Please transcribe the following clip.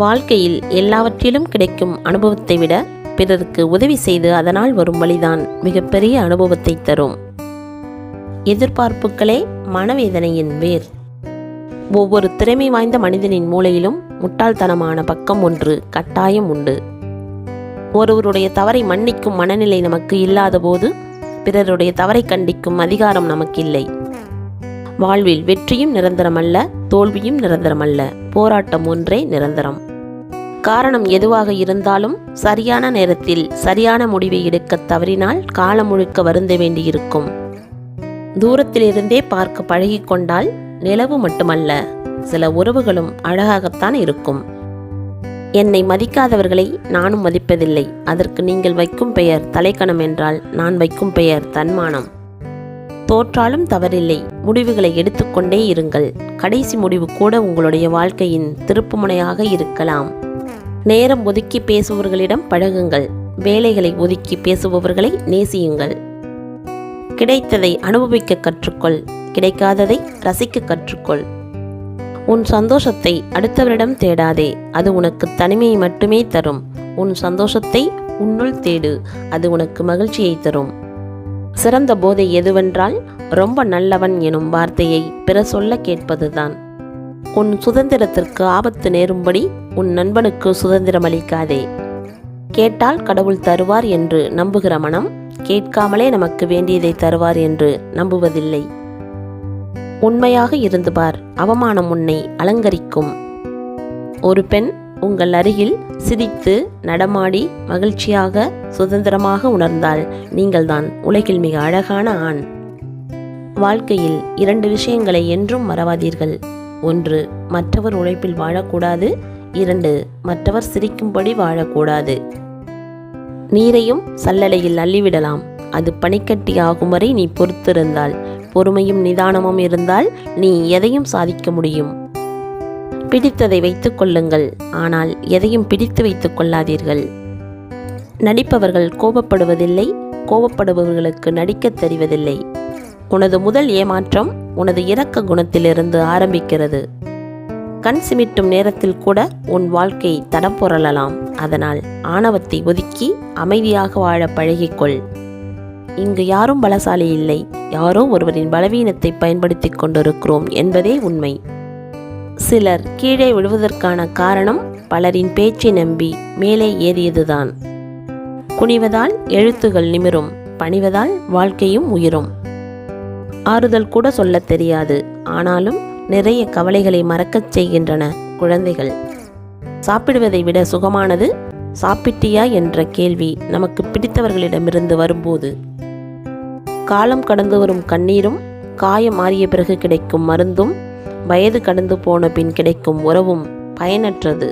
வாழ்க்கையில் எல்லாவற்றிலும் கிடைக்கும் அனுபவத்தை விட பிறருக்கு உதவி செய்து அதனால் வரும் வழிதான் மிகப்பெரிய அனுபவத்தை தரும். எதிர்பார்ப்புகளே மனவேதனையின் வேர். ஒவ்வொரு திறமை வாய்ந்த மனிதனின் மூளையிலும் முட்டாள்தனமான பக்கம் ஒன்று கட்டாயம் உண்டு. ஒருவருடைய தவறை மன்னிக்கும் மனநிலை நமக்கு இல்லாத போது பிறருடைய தவறை கண்டிக்கும் அதிகாரம் நமக்கு இல்லை. வாழ்வில் வெற்றியும் நிரந்தரமல்ல, தோல்வியும் நிரந்தரமல்ல, போராட்டம் ஒன்றே நிரந்தரம். காரணம் எதுவாக இருந்தாலும் சரியான நேரத்தில் சரியான முடிவை எடுக்க தவறினால் காலம் முழுக்க வருந்த வேண்டியிருக்கும். தூரத்திலிருந்தே பார்க்க பழகிக்கொண்டால் நிலவு மட்டுமல்ல, சில உறவுகளும் அழகாகத்தான் இருக்கும். என்னை மதிக்காதவர்களை நானும் மதிப்பதில்லை. அதற்கு நீங்கள் வைக்கும் பெயர் தலைக்கணம் என்றால் நான் வைக்கும் பெயர் தன்மானம். தோற்றாலும் தவறில்லை, முடிவுகளை எடுத்துக்கொண்டே இருங்கள். கடைசி முடிவு கூட உங்களுடைய வாழ்க்கையின் திருப்புமுனையாக இருக்கலாம். நேரம் ஒதுக்கி பேசுபவர்களிடம் பழகுங்கள். வேலைகளை ஒதுக்கி பேசுபவர்களை நேசியுங்கள். கிடைத்ததை அனுபவிக்க கற்றுக்கொள், கிடைக்காததை ரசிக்க கற்றுக்கொள். உன் சந்தோஷத்தை அடுத்தவரிடம் தேடாதே, அது உனக்கு தனிமையை மட்டுமே தரும். உன் சந்தோஷத்தை உன்னுள் தேடு, அது உனக்கு மகிழ்ச்சியை தரும். சிறந்த போதை எதுவென்றால் ரொம்ப நல்லவன் எனும் வார்த்தையை பிற சொல்ல கேட்பதுதான். உன் சுதந்திரத்திற்கு ஆபத்து நேரும்படி உன் நண்பனுக்கு சுதந்திரம் அளிக்காதே. கேட்டால் கடவுள் தருவார் என்று நம்புகிற மனம் கேட்காமலே நமக்கு வேண்டியதை தருவார் என்று நம்புவதில்லை. உண்மையாக இருந்து பார், அவமானம் உன்னை அலங்கரிக்கும். ஒரு பெண் உங்கள் அருகில் சிரித்து நடமாடி மகிழ்ச்சியாக சுதந்திரமாக உணர்ந்தால் நீங்கள்தான் உலகில் மிக அழகான ஆண். வாழ்க்கையில் 2 விஷயங்களை என்றும் மறவாதீர்கள். 1, மற்றவர் உழைப்பில் வாழக்கூடாது. 2, மற்றவர் சிரிக்கும்படி வாழக்கூடாது. நீரையும் சல்லடையில் அள்ளிவிடலாம், அது பனிக்கட்டி ஆகும் வரை நீ பொறுத்திருந்தால், பொறுமையும் நிதானமும் இருந்தால் நீ எதையும் சாதிக்க முடியும். பிடித்ததை வைத்துக் கொள்ளுங்கள், ஆனால் எதையும் பிடித்து வைத்துக் கொள்ளாதீர்கள். நடிப்பவர்கள் கோபப்படுவதில்லை, கோபப்படுபவர்களுக்கு நடிக்கத் தெரிவதில்லை. உனது முதல் ஏமாற்றம் உனது இரக்க குணத்திலிருந்து ஆரம்பிக்கிறது. கண் சிமிட்டும் நேரத்தில் கூட உன் வாழ்க்கை தடம் புரளலாம். அதனால் ஆணவத்தை ஒதுக்கி அமைதியாக வாழ பழகிக்கொள். இங்கு யாரும் பலசாலி இல்லை, யாரோ ஒருவரின் பலவீனத்தை பயன்படுத்தி கொண்டிருக்கிறோம் என்பதே உண்மை. சிலர் கீழே விழுவதற்கான காரணம் பலரின் பேச்சை நம்பி மேலே ஏறியதுதான். குனிவதால் எழுத்துகள் நிமிரும், பணிவதால் வாழ்க்கையும் உயரும். ஆறுதல் கூட சொல்லத் தெரியாது, ஆனாலும் நிறைய கவலைகளை மறக்கச் செய்கின்றன குழந்தைகள். சாப்பிடுவதை விட சுகமானது சாப்பிட்டியா என்ற கேள்வி நமக்கு பிடித்தவர்களிடமிருந்து வரும்போது. காலம் கடந்து வரும் கண்ணீரும், காயம் மாறிய பிறகு கிடைக்கும் மருந்தும், வயது கடந்து போன பின் கிடைக்கும் உறவும் பயனற்றது.